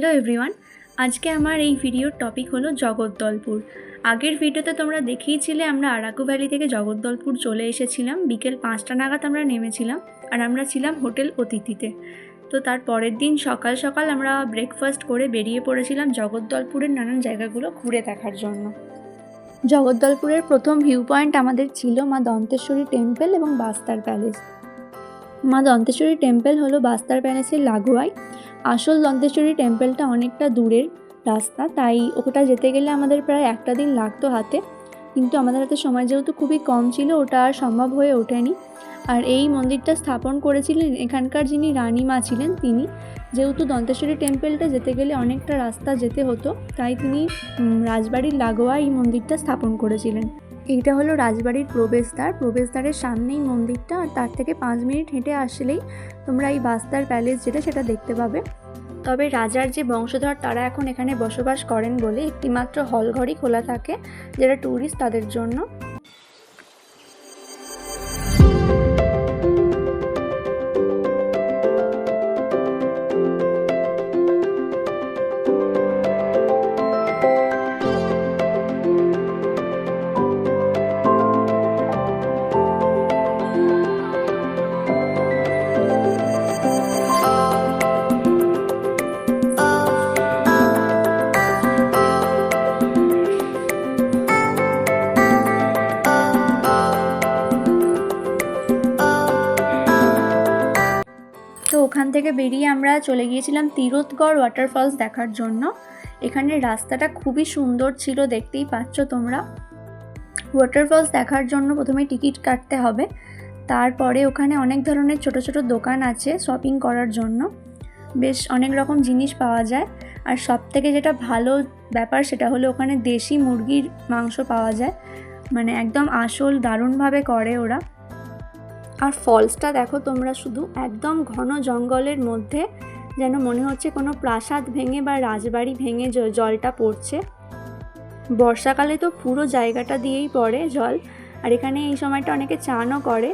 Hello everyone, আজকে আমার এই ভিডিওর টপিক হলো জগদ্দলপুর। আগের ভিডিওতে তোমরা দেখেইছিলে আমরা আরাকু ভ্যালি থেকে জগদ্দলপুর চলে এসেছিলাম। বিকেল 5টা নাগাদ আমরা নেমেছিলাম আর আমরা ছিলাম হোটেল অতিথিতে। তো তার পরের দিন সকাল সকাল আমরা ব্রেকফাস্ট করে বেরিয়ে পড়েছিলাম জগদ্দলপুরের নানান জায়গাগুলো ঘুরে দেখার জন্য। জগদ্দলপুরের প্রথম ভিউ পয়েন্ট আমাদের ছিল মা দন্তেশ্বরী টেম্পল এবং বাস্তার প্যালেস। মা দন্তেশ্বরী টেম্পল হলো বাস্তার প্যালেসের লাগোয়ায়। আসল দন্তেশ্বরী টেম্পলটা অনেকটা দূরের রাস্তা, তাই ওটা যেতে গেলে আমাদের প্রায় একটা দিন লাগতো হাতে, কিন্তু আমাদের হাতে সময় যেহেতু খুবই কম ছিল ওটা আর সম্ভব হয়ে ওঠেনি। আর এই মন্দিরটা স্থাপন করেছিলেন এখানকার যিনি রানীমা ছিলেন তিনি। যেহেতু দন্তেশ্বরী টেম্পলটা যেতে গেলে অনেকটা রাস্তা যেতে হতো, তাই তিনি রাজবাড়ির লাগোয়া এই মন্দিরটা স্থাপন করেছিলেন। এইটা হলো রাজবাড়ির প্রবেশদ্বারের সামনেই মন্দিরটা, আর তার থেকে 5 মিনিট হেঁটে আসলেই তোমরা এই বাস্তার প্যালেস যেটা সেটা দেখতে পাবে। তবে রাজার যে বংশধর তারা এখন এখানে বসবাস করেন বলে একটিমাত্র হলঘরই খোলা থাকে, যারা ট্যুরিস্ট তাদের জন্য। তো ওখান থেকে বেরিয়ে আমরা চলে গিয়েছিলাম তিরথগড় ওয়াটারফলস দেখার জন্য। এখানের রাস্তাটা খুবই সুন্দর ছিল, দেখতেই পাচ্ছ তোমরা। ওয়াটারফলস দেখার জন্য প্রথমে টিকিট কাটতে হবে, তারপরে ওখানে অনেক ধরনের ছোট ছোট দোকান আছে শপিং করার জন্য, বেশ অনেক রকম জিনিস পাওয়া যায়। আর সব থেকে যেটা ভালো ব্যাপার সেটা হলো ওখানে দেশি মুরগির মাংস পাওয়া যায়, মানে একদম আসল, দারুণভাবে করে ওরা। আর ফলসটা দেখো তোমরা, শুধু একদম ঘন জঙ্গলের মধ্যে, যেন মনে হচ্ছে কোনো প্রাসাদ ভেঙে বা রাজবাড়ি ভেঙে জলটা পড়ছে। বর্ষাকালে তো পুরো জায়গাটা দিয়েই পড়ে জল, আর এখানে এই সময়টা অনেকে চানও করে।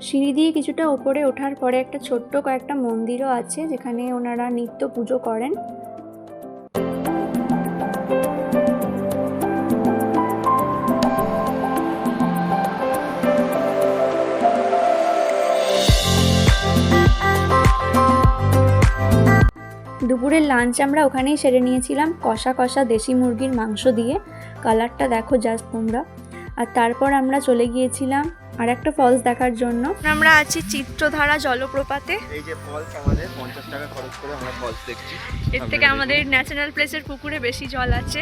সিঁড়ি দিয়ে কিছুটা ওপরে ওঠার পরে একটা ছোট্ট কয়েকটা মন্দিরও আছে যেখানে ওনারা নিত্য পুজো করেন। দুপুরের লাঞ্চ আমরা ওখানেই সেরে নিয়েছিলাম কষা কষা দেশি মুরগির মাংস দিয়ে। কালারটা দেখো জাস্ট তোমরা। আর তারপর আমরা চলে গিয়েছিলাম আর একটা ফলস দেখার জন্য। আমরা আছি চিত্রধারা জলপ্রপাতে। এই যে ফলস, আমাদের 50 টাকা খরচ করে আমরা ফলস দেখছি। এর থেকে আমাদের ন্যাশনাল প্লেসের পুকুরে বেশি জল আছে।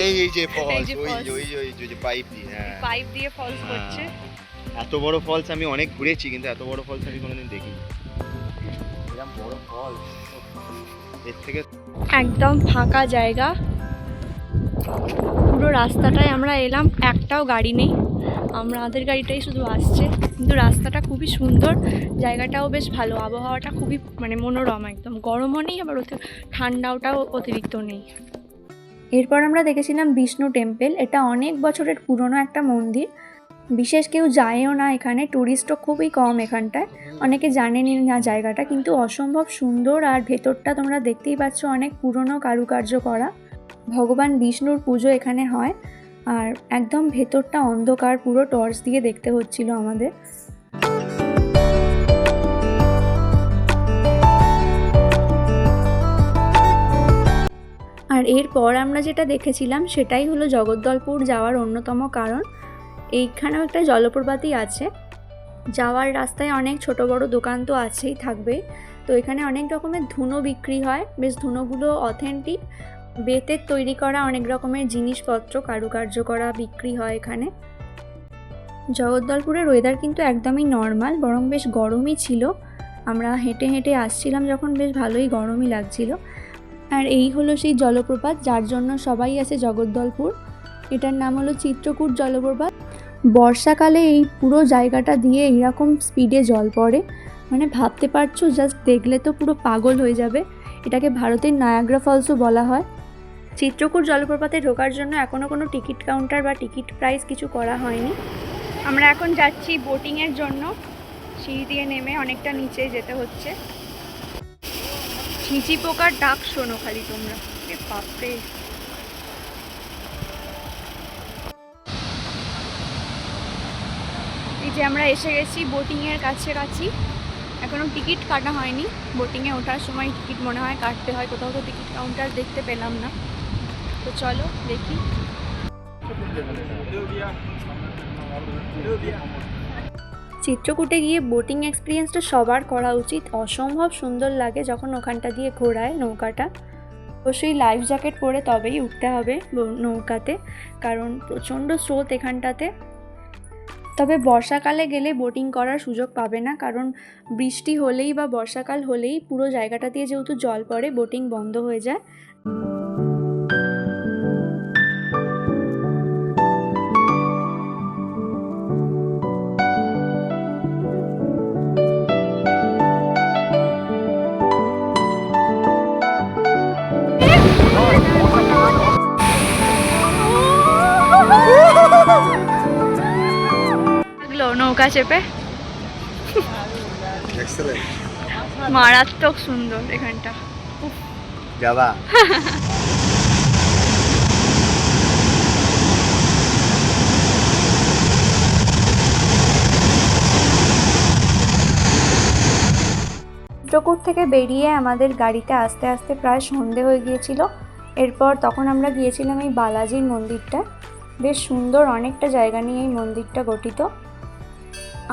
এই যে ফলস, ওই যে পাইপ দিয়ে ফলস করছে। এত বড় ফলস আমি অনেক ঘুরেছি, কিন্তু এত বড় ফলস আমি কোনোদিন দেখিনি। এরকম বড় ফলস এর থেকে একদম ফাঁকা জায়গা, পুরো রাস্তাটায় আমরা এলাম, একটাও গাড়ি নেই, আমাদের গাড়িটাই শুধু আসছে। কিন্তু রাস্তাটা খুবই সুন্দর, জায়গাটাও বেশ ভালো, আবহাওয়াটা খুবই মনোরম, একদম গরমও নেই আবার ঠান্ডাটাও অতিরিক্ত নেই। এরপর আমরা দেখেছিলাম বিষ্ণু টেম্পল। এটা অনেক বছরের পুরনো একটা মন্দির, বিশেষ কেউ যায়ও না এখানে, ট্যুরিস্টও খুবই কম এখানটায়, অনেকে জানেনই না জায়গাটা, কিন্তু অসম্ভব সুন্দর। আর ভেতরটা তোমরা দেখতেই পাচ্ছ, অনেক পুরনো কারুকার্য করা। ভগবান বিষ্ণুর পুজো এখানে হয়, আর একদম ভেতরটা অন্ধকার, পুরো টর্চ দিয়ে দেখতে হচ্ছিল আমাদের। আর এরপর আমরা যেটা দেখেছিলাম সেটাই হলো জগদ্দলপুর যাওয়ার অন্যতম কারণ। এইখানেও একটা জলপ্রপাতই আছে, যাওয়ার রাস্তায় অনেক ছোট বড় দোকান তো আছেই, থাকবেই। তো এখানে অনেক রকমের ধুনো বিক্রি হয়, বেশ ধুনোগুলো অথেন্টিক, বেতের তৈরি করা অনেক রকমের জিনিসপত্র কারুকার্য করা বিক্রি হয় এখানে। জগদ্দলপুরের ওয়েদার কিন্তু একদমই নর্মাল, বরং বেশ গরমই ছিল। আমরা হেঁটে হেঁটে আসছিলাম যখন, বেশ ভালোই গরমই লাগছিল। আর এই হলো সেই জলপ্রপাত যার জন্য সবাই আসে জগদ্দলপুর। এটার নাম হলো চিত্রকূট জলপ্রপাত। বর্ষাকালে এই পুরো জায়গাটা দিয়ে এইরকম স্পিডে জল পড়ে, মানে ভাবতে পারছো, জাস্ট দেখলে তো পুরো পাগল হয়ে যাবে। এটাকে ভারতের নায়াগ্রা ফলসও বলা হয়। চিত্রকূট জলপ্রপাতে ঢোকার জন্য এখনও কোনো টিকিট কাউন্টার বা টিকিট প্রাইস কিছু করা হয়নি। আমরা এখন যাচ্ছি বোটিংয়ের জন্য। সিঁড়ি দিয়ে নেমে অনেকটা নিচে যেতে হচ্ছে। ঝিঁঝি পোকার ডাক শোনো খালি তোমরা, এ বাপরে। এই যে আমরা এসে গেছি বোটিংয়ের কাছাকাছি। এখনও টিকিট কাটা হয়নি। বোটিংয়ে ওঠার সময় টিকিট মনে হয় কাটতে হয়, কোথাও তো টিকিট কাউন্টার দেখতে পেলাম না। তো চলো দেখি। চিত্রকূটে গিয়ে বোটিং এক্সপিরিয়েন্সটা সবার করা উচিত। অসম্ভব সুন্দর লাগে যখন ওখানটা দিয়ে ঘোরায় নৌকাটা। অবশ্যই লাইফ জ্যাকেট পরে তবেই উঠতে হবে নৌকাতে, কারণ প্রচণ্ড স্রোত এখানটাতে। তবে বর্ষাকালে গেলে বোটিং করার সুযোগ পাবে না, কারণ বৃষ্টি হলেই বা বর্ষাকাল হলেই পুরো জায়গাটা দিয়ে যেহেতু জল পড়ে, বোটিং বন্ধ হয়ে যায়। নৌকা চেপে মারাত্মক সুন্দর এখানটা। যাবা চিত্রকূট থেকে বেরিয়ে আমাদের গাড়িতে আস্তে আস্তে প্রায় সন্ধে হয়ে গিয়েছিল। এরপর তখন আমরা গিয়েছিলাম এই বালাজির মন্দিরটা। বেশ সুন্দর, অনেকটা জায়গা নিয়ে এই মন্দিরটা গঠিত।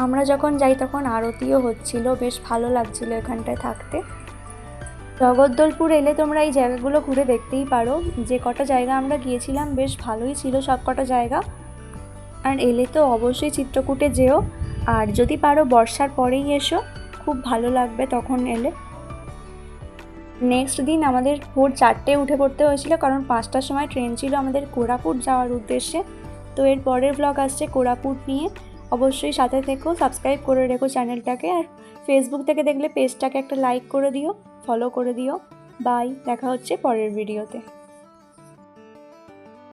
আমরা যখন যাই তখন আরতিও হচ্ছিল, বেশ ভালো লাগছিল এখানটায় থাকতে। জগদ্দলপুর এলে তোমরা এই জায়গাগুলো ঘুরে দেখতেই পারো। যে কটা জায়গা আমরা গিয়েছিলাম বেশ ভালোই ছিল সব কটা জায়গা। আর এলে তো অবশ্যই চিত্রকূটে যেও, আর যদি পারো বর্ষার পরেই এসো, খুব ভালো লাগবে তখন এলে। নেক্সট দিন আমাদের ভোর 4টায় উঠে পড়তে হয়েছিল, কারণ 5টার সময় ট্রেন ছিল আমাদের কোরাপুট যাওয়ার উদ্দেশ্যে। তো এর পরের ব্লগ আসছে কোরাপুট নিয়ে। অবশ্যই সাথে থেকো, সাবস্ক্রাইব করে রেখো চ্যানেলটাকে। আর ফেসবুক থেকে দেখলে পেজটাকে একটা লাইক করে দিও, ফলো করে দিও। বাই, দেখা হচ্ছে পরের ভিডিওতে।